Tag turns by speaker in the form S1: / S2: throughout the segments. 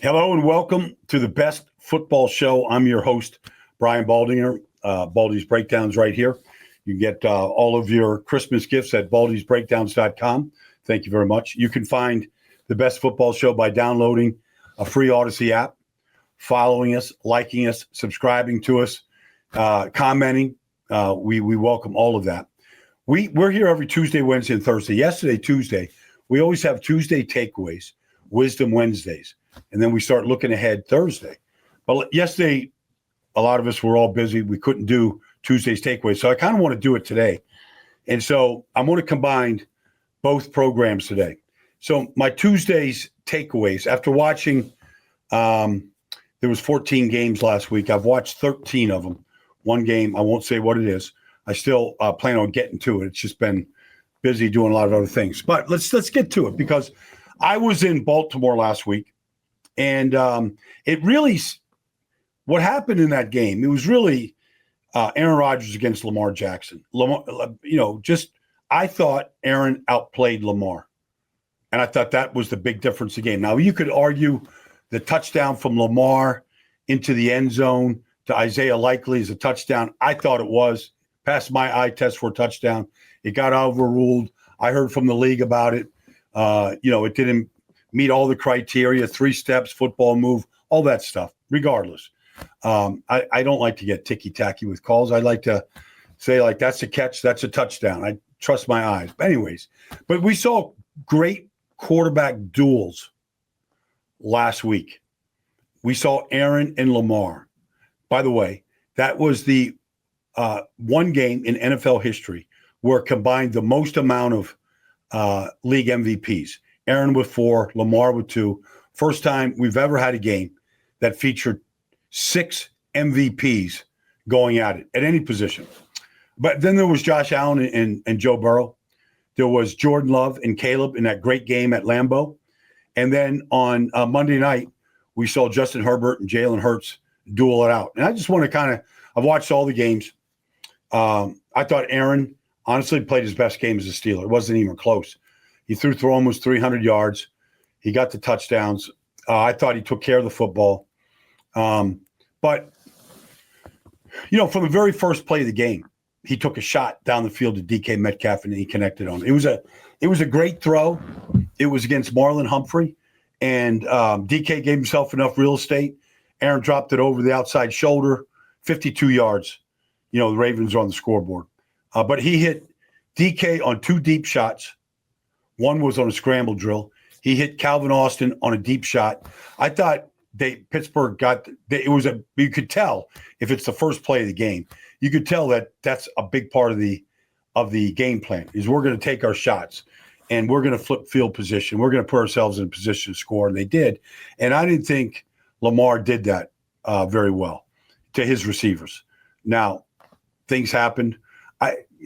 S1: Hello and welcome to the best football show. I'm your host, Brian Baldinger. Baldy's Breakdowns right here. You can get all of your Christmas gifts at baldysbreakdowns.com. Thank you very much. You can find the best football show by downloading a free Odyssey app, following us, liking us, subscribing to us, commenting. We welcome all of that. We're here every Tuesday, Wednesday, and Thursday. Yesterday, Tuesday, we always have Tuesday takeaways, Wisdom Wednesdays. And then we start looking ahead Thursday. But yesterday, a lot of us were all busy. We couldn't do Tuesday's takeaway. So I kind of want to do it today. And so I'm going to combine both programs today. So my Tuesday's takeaways, after watching, there was 14 games last week. I've watched 13 of them. One game, I won't say what it is. I still plan on getting to it. It's just been busy doing a lot of other things. But let's get to it, because I was in Baltimore last week. And it really, what happened in that game, it was really Aaron Rodgers against Lamar Jackson. I thought Aaron outplayed Lamar. And I thought that was the big difference in the game. Now, you could argue the touchdown from Lamar into the end zone to Isaiah Likely is a touchdown. I thought it was. Passed my eye test for a touchdown. It got overruled. I heard from the league about it. It didn't meet all the criteria, 3 steps, football move, all that stuff. Regardless, I don't like to get ticky-tacky with calls. I like to say, like, that's a catch, that's a touchdown. I trust my eyes. But anyways, we saw great quarterback duels last week. We saw Aaron and Lamar. By the way, that was the one game in NFL history where it combined the most amount of league MVPs. Aaron with 4, Lamar with 2. First time we've ever had a game that featured 6 MVPs going at it at any position. But then there was Josh Allen and Joe Burrow. There was Jordan Love and Caleb in that great game at Lambeau. And then on Monday night, we saw Justin Herbert and Jalen Hurts duel it out. And I just want to I've watched all the games. I thought Aaron honestly played his best game as a Steeler. It wasn't even close. He threw for almost 300 yards. He got the touchdowns. I thought he took care of the football. But from the very first play of the game, he took a shot down the field to DK Metcalf, and he connected on it. It was a great throw. It was against Marlon Humphrey, and DK gave himself enough real estate. Aaron dropped it over the outside shoulder, 52 yards. The Ravens are on the scoreboard. But he hit DK on 2 deep shots. One was on a scramble drill. He hit Calvin Austin on a deep shot. I thought Pittsburgh you could tell if it's the first play of the game, you could tell that that's a big part of the game plan is we're going to take our shots and we're going to flip field position. We're going to put ourselves in a position to score. And they did. And I didn't think Lamar did that very well to his receivers. Now, things happened.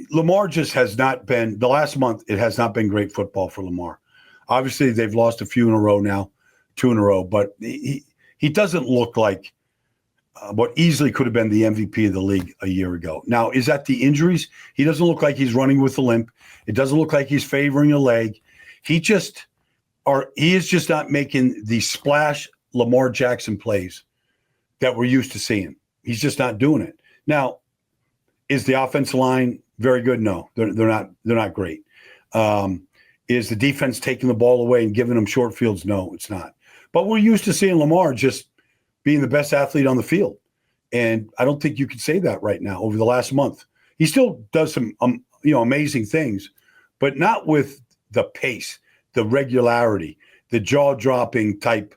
S1: Lamar just has not been – the last month, it has not been great football for Lamar. Obviously, they've lost a few in a row now, 2 in a row. But he doesn't look like what easily could have been the MVP of the league a year ago. Now, is that the injuries? He doesn't look like he's running with a limp. It doesn't look like he's favoring a leg. He is just not making the splash Lamar Jackson plays that we're used to seeing. He's just not doing it. Now, is the offensive line very good? No, they're not great. Is the defense taking the ball away and giving them short fields? No, it's not. But we're used to seeing Lamar just being the best athlete on the field. And I don't think you could say that right now over the last month. He still does some amazing things, but not with the pace, the regularity, the jaw-dropping type,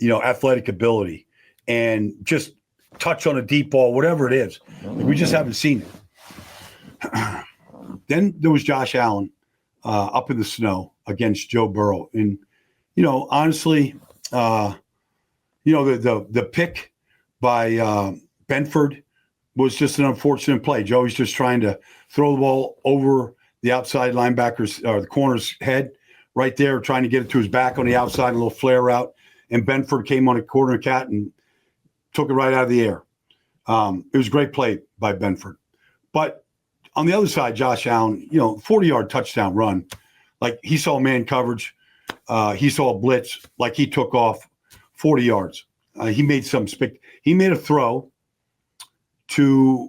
S1: athletic ability, and just touch on a deep ball, whatever it is. We just haven't seen it. Then there was Josh Allen up in the snow against Joe Burrow. And, honestly, the pick by Benford was just an unfortunate play. Joey's just trying to throw the ball over the outside linebacker's or the corner's head right there, trying to get it to his back on the outside, a little flare route. And Benford came on a corner cat and took it right out of the air. It was a great play by Benford. But on the other side, Josh Allen, 40-yard touchdown run. Like, he saw man coverage. He saw a blitz. Like, he took off 40 yards. He made he made a throw to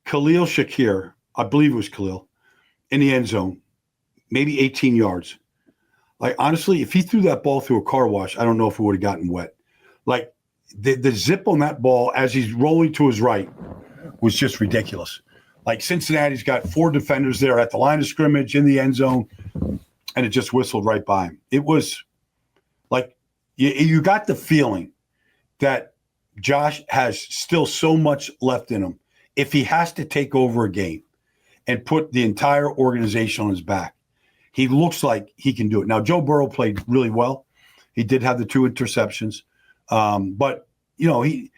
S1: Khalil Shakir, I believe it was Khalil, in the end zone, maybe 18 yards. Like, honestly, if he threw that ball through a car wash, I don't know if it would have gotten wet. Like, the zip on that ball as he's rolling to his right was just ridiculous. Like, Cincinnati's got 4 defenders there at the line of scrimmage in the end zone, and it just whistled right by him. It was like you got the feeling that Josh has still so much left in him. If he has to take over a game and put the entire organization on his back, he looks like he can do it. Now, Joe Burrow played really well. He did have the 2 interceptions. But, they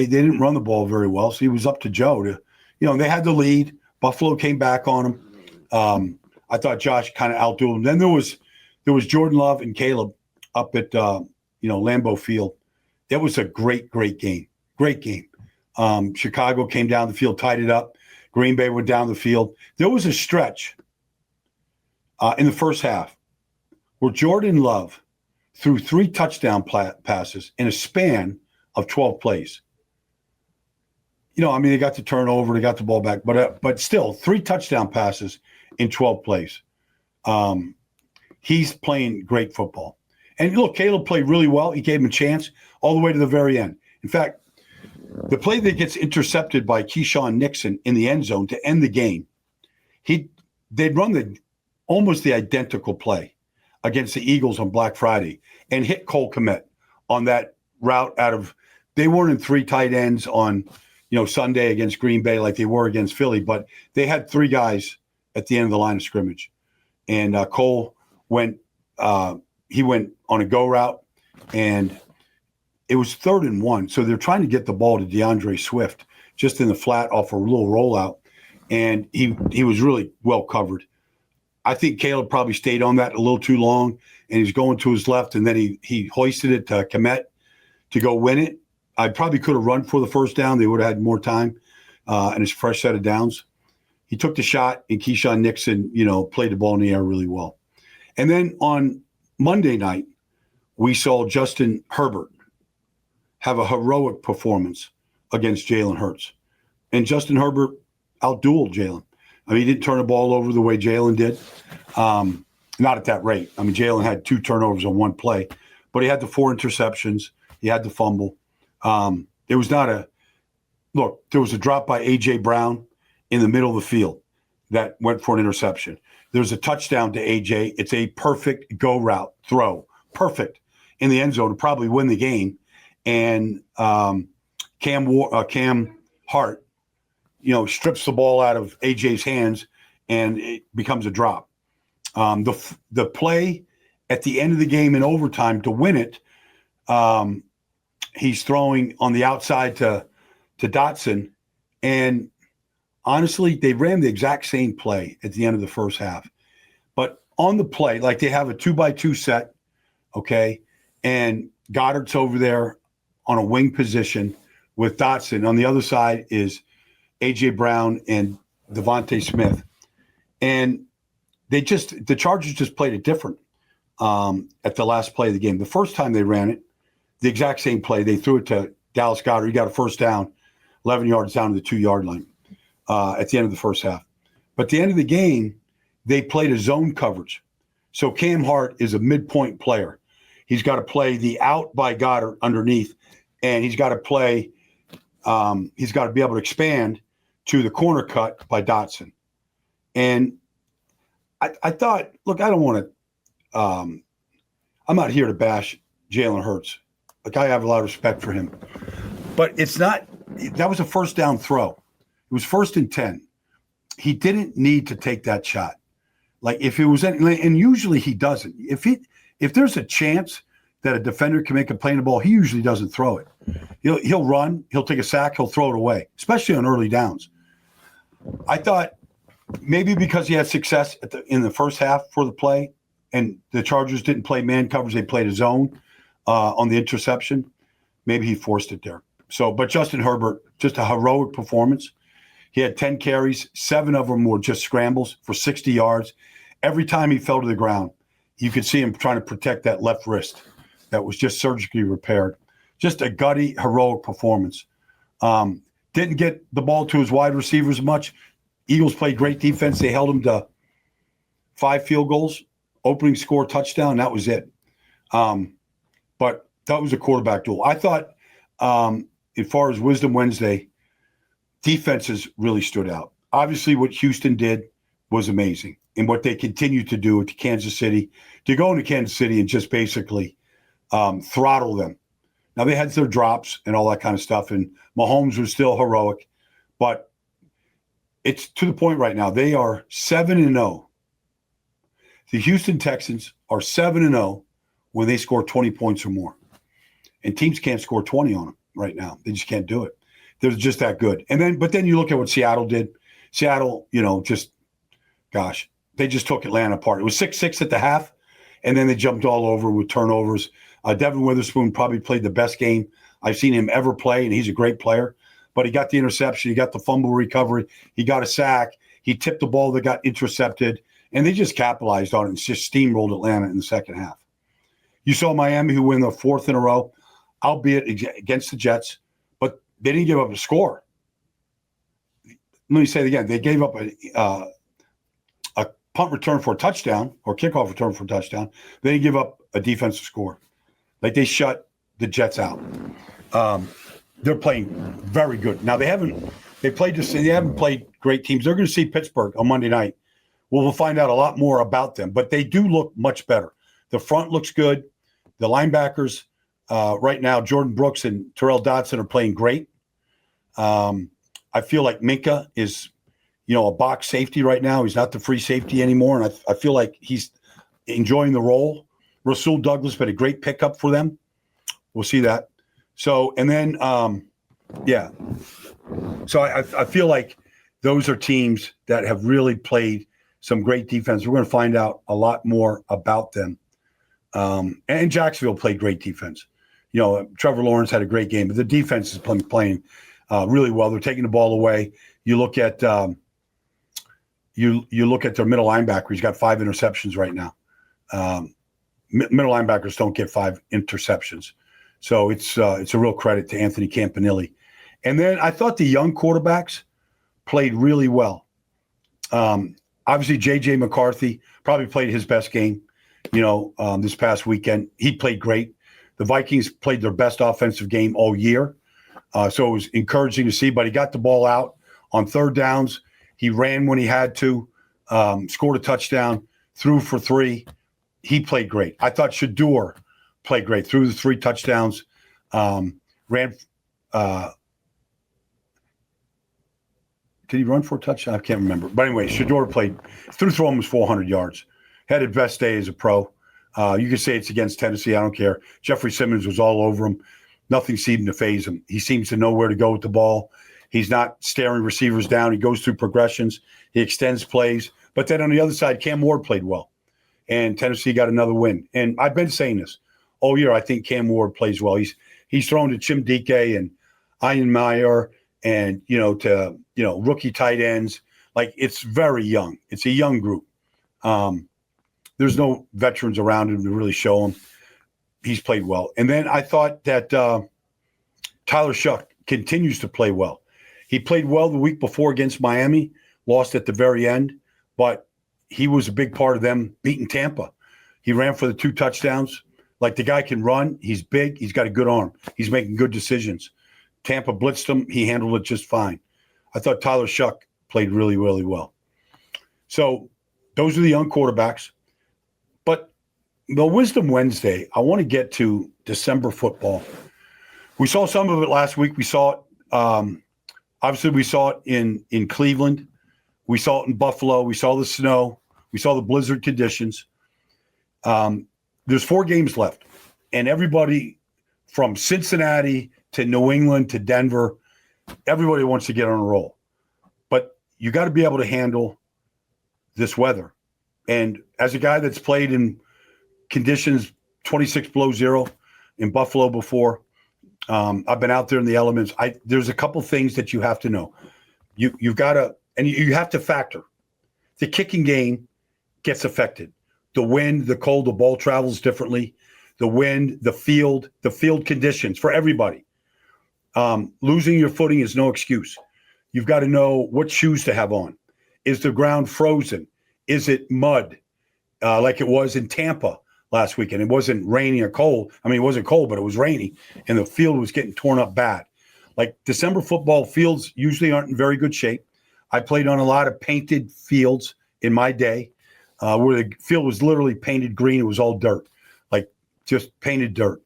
S1: didn't run the ball very well. So he was up to Joe to, they had the lead. Buffalo came back on him. I thought Josh kind of outdueled him. Then there was Jordan Love and Caleb up at, Lambeau Field. That was a great, great game. Great game. Chicago came down the field, tied it up. Green Bay went down the field. There was a stretch in the first half where Jordan Love threw 3 touchdown passes in a span of 12 plays. They got the turnover, they got the ball back, but still 3 touchdown passes in 12 plays. He's playing great football. And look, Caleb played really well. He gave him a chance all the way to the very end. In fact, the play that gets intercepted by Keyshawn Nixon in the end zone to end the game, they'd run almost the identical play against the Eagles on Black Friday and hit Cole Kmet on that route they weren't in 3 tight ends on, Sunday against Green Bay like they were against Philly, but they had 3 guys at the end of the line of scrimmage. And Cole went on a go route, and it was 3rd and 1. So they're trying to get the ball to DeAndre Swift just in the flat off a little rollout. And he was really well covered. I think Caleb probably stayed on that a little too long, and he's going to his left, and then he hoisted it to Kmet to go win it. I probably could have run for the first down. They would have had more time and a fresh set of downs. He took the shot, and Keyshawn Nixon, played the ball in the air really well. And then on Monday night, we saw Justin Herbert have a heroic performance against Jalen Hurts. And Justin Herbert outdueled Jalen. I mean, he didn't turn the ball over the way Jalen did. Not at that rate. I mean, Jalen had 2 turnovers on 1 play, but he had the 4 interceptions. He had the fumble. There was a drop by A.J. Brown in the middle of the field that went for an interception. There's a touchdown to A.J. It's a perfect go route throw. Perfect in the end zone to probably win the game. And Cam Hart, strips the ball out of AJ's hands, and it becomes a drop. The play at the end of the game in overtime to win it, he's throwing on the outside to Dotson, and honestly, they ran the exact same play at the end of the first half. But on the play, like they have a 2-by-2 set, okay, and Goddard's over there on a wing position with Dotson. On the other side is A.J. Brown and Devontae Smith. And the Chargers just played it different at the last play of the game. The first time they ran it, the exact same play, they threw it to Dallas Goedert. He got a first down, 11 yards down to the 2-yard line at the end of the first half. But at the end of the game, they played a zone coverage. So Cam Hart is a midpoint player. He's got to play the out by Goddard underneath, and he's got to play he's got to be able to expand to the corner cut by Dotson. And I thought, look, I don't want to I'm not here to bash Jalen Hurts. Like, I have a lot of respect for him. But that was a first down throw. It was 1st and 10. He didn't need to take that shot. Like, if it was, and usually he doesn't. If there's a chance that a defender can make a play in the ball, he usually doesn't throw it. He'll run, he'll take a sack, he'll throw it away, especially on early downs. I thought maybe because he had success in the first half for the play, and the Chargers didn't play man coverage, they played a zone on the interception. Maybe he forced it there. But Justin Herbert, just a heroic performance. He had 10 carries, 7 of them were just scrambles for 60 yards. Every time he fell to the ground, you could see him trying to protect that left wrist. that was just surgically repaired. Just a gutty, heroic performance. Didn't get the ball to his wide receivers much. Eagles played great defense. They held him to 5 field goals, opening score, touchdown. That was it. But that was a quarterback duel. I thought, as far as Wisdom Wednesday, defenses really stood out. Obviously, what Houston did was amazing, and what they continue to do to Kansas City, to go into Kansas City and just basically throttle them. Now, they had their drops and all that kind of stuff, and Mahomes was still heroic, but it's to the point right now. They are 7-0. The Houston Texans are 7-0 when they score 20 points or more. And teams can't score 20 on them right now. They just can't do it. They're just that good. But then you look at what Seattle did. Seattle, they just took Atlanta apart. It was 6-6 at the half, and then they jumped all over with turnovers. Devin Witherspoon probably played the best game I've seen him ever play, and he's a great player. But he got the interception. He got the fumble recovery. He got a sack. He tipped the ball that got intercepted, and they just capitalized on it and just steamrolled Atlanta in the second half. You saw Miami, who win the 4th in a row, albeit against the Jets, but they didn't give up a score. Let me say it again. They gave up a punt return for a touchdown or kickoff return for a touchdown. They didn't give up a defensive score. Like, they shut the Jets out. They're playing very good. Now, they haven't played great teams. They're going to see Pittsburgh on Monday night. We'll find out a lot more about them, but they do look much better. The front looks good. The linebackers right now, Jordan Brooks and Terrell Dotson are playing great. I feel like Minka is, a box safety right now. He's not the free safety anymore, and I feel like he's enjoying the role. Rasul Douglas been a great pickup for them. We'll see that. So, and then, So I feel like those are teams that have really played some great defense. We're going to find out a lot more about them. And Jacksonville played great defense. Trevor Lawrence had a great game, but the defense is playing really well. They're taking the ball away. You look at you look at their middle linebacker. He's got 5 interceptions right now. Middle linebackers don't get 5 interceptions, so it's a real credit to Anthony Campanile. And then I thought the young quarterbacks played really well. Obviously, J.J. McCarthy probably played his best game. This past weekend, he played great. The Vikings played their best offensive game all year. So it was encouraging to see, but he got the ball out on 3rd downs. He ran when he had to, scored a touchdown, threw for 3. He played great. I thought Shador played great, threw the 3 touchdowns, ran. Did he run for a touchdown? I can't remember. But anyway, Shador threw for almost 400 yards. Had his best day as a pro. You can say it's against Tennessee. I don't care. Jeffrey Simmons was all over him. Nothing seemed to faze him. He seems to know where to go with the ball. He's not staring receivers down. He goes through progressions. He extends plays. But then on the other side, Cam Ward played well. And Tennessee got another win. And I've been saying this all year. I think Cam Ward plays well. He's thrown to Chim Dike and Ian Meyer and, to rookie tight ends. Like, it's very young. It's a young group. There's no veterans around him to really show him. He's played well. And then I thought that Tyler Shuck continues to play well. He played well the week before against Miami, lost at the very end, but he was a big part of them beating Tampa. He ran for the 2 touchdowns. Like, the guy can run. He's big. He's got a good arm. He's making good decisions. Tampa blitzed him. He handled it just fine. I thought Tyler Shuck played really, really well. So those are the young quarterbacks. But the Wisdom Wednesday, I want to get to December football. We saw some of it last week. We saw it, obviously we saw it in Cleveland. We saw it in Buffalo. We saw the snow. We saw the blizzard conditions. There's 4 games left. And everybody from Cincinnati to New England to Denver, everybody wants to get on a roll. But you got to be able to handle this weather. And as a guy that's played in conditions 26 below zero in Buffalo before, I've been out there in the elements. There's a couple things that you have to know. You've got to, and you have to factor. The kicking game gets affected. The wind, the cold, the ball travels differently. the wind, the field conditions for everybody. Losing your footing is no excuse. You've got to know what shoes to have on. Is the ground frozen? Is it mud like it was in Tampa last weekend? It wasn't rainy or cold. I mean, it wasn't cold, but it was rainy, and the field was getting torn up bad. Like December football fields usually aren't in very good shape. I played on a lot of painted fields in my day where the field was literally painted green. It was all dirt, like just painted dirt.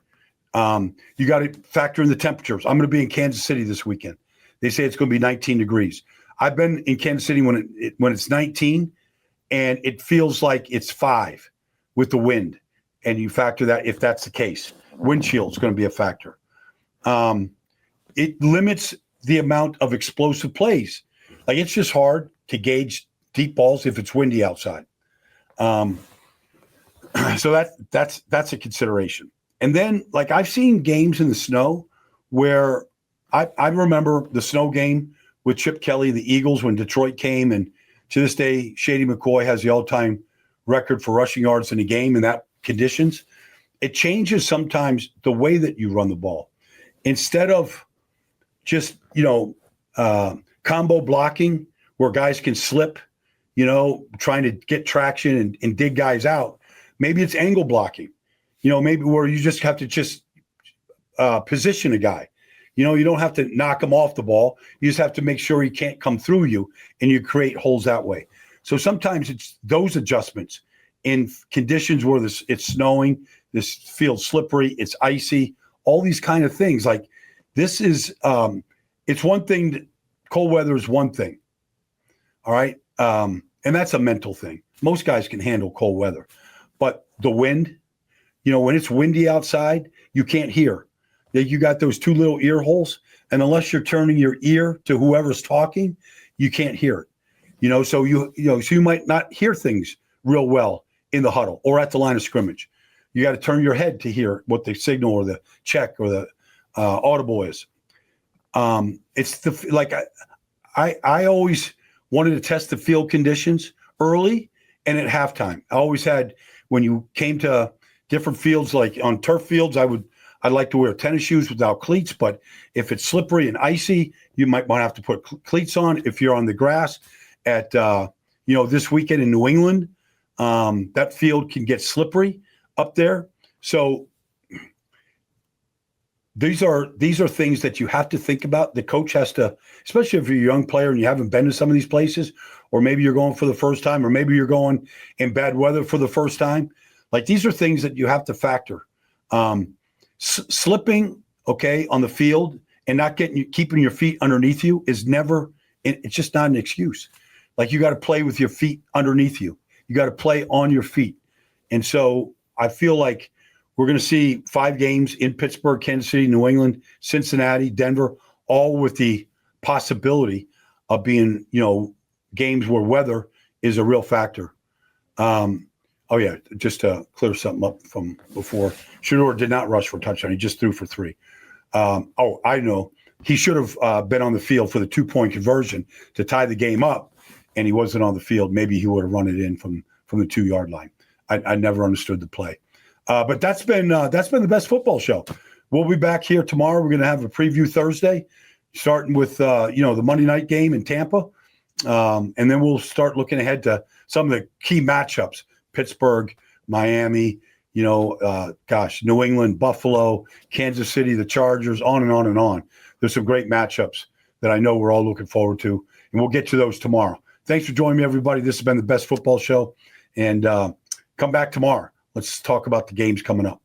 S1: You got to factor in the temperatures. I'm going to be in Kansas City this weekend. They say it's going to be 19 degrees. I've been in Kansas City when it's 19, and it feels like it's 5 with the wind. And you factor that if that's the case. Wind chill is going to be a factor. It limits the amount of explosive plays. Like it's just hard to gauge deep balls if it's windy outside. So that's a consideration. And then, like, I've seen games in the snow where I remember the snow game with Chip Kelly, the Eagles, when Detroit came. And to this day, Shady McCoy has the all-time record for rushing yards in a game in that conditions. It changes sometimes the way that you run the ball. Instead of just, combo blocking where guys can slip, trying to get traction and dig guys out, maybe it's angle blocking. Maybe where you just have to position a guy. You don't have to knock him off the ball. You just have to make sure he can't come through you, and you create holes that way. So sometimes it's those adjustments in conditions where it's snowing, this field's slippery, it's icy, all these kind of things. Like this is, it's one thing. Cold weather is one thing. All right. And that's a mental thing. Most guys can handle cold weather, but the wind, when it's windy outside, you can't hear. You got those 2 little ear holes, and unless you're turning your ear to whoever's talking, you can't hear it. So you might not hear things real well in the huddle or at the line of scrimmage. You got to turn your head to hear what the signal or the check or the audible is. It's I always wanted to test the field conditions early and at halftime. I always had, when you came to different fields, like on turf fields, I'd like to wear tennis shoes without cleats, but if it's slippery and icy, you might want to have to put cleats on. If you're on the grass at, this weekend in New England, that field can get slippery up there. So these are things that you have to think about. The coach has to, especially if you're a young player and you haven't been to some of these places, or maybe you're going for the first time, or maybe you're going in bad weather for the first time. Like these are things that you have to factor. Slipping, on the field and not keeping your feet underneath you is never, it's just not an excuse. Like you got to play with your feet underneath you. You got to play on your feet. And so I feel like we're going to see 5 games in Pittsburgh, Kansas City, New England, Cincinnati, Denver, all with the possibility of being, games where weather is a real factor. Just to clear something up from before, Shedeur did not rush for a touchdown. He just threw for 3. I know. He should have been on the field for the 2-point conversion to tie the game up, and he wasn't on the field. Maybe he would have run it in from the 2-yard line. I never understood the play. But that's been the best football show. We'll be back here tomorrow. We're going to have a preview Thursday, starting with the Monday night game in Tampa, and then we'll start looking ahead to some of the key matchups: Pittsburgh, Miami, New England, Buffalo, Kansas City, the Chargers, on and on and on. There's some great matchups that I know we're all looking forward to, and we'll get to those tomorrow. Thanks for joining me, everybody. This has been the best football show, and come back tomorrow. Let's talk about the games coming up.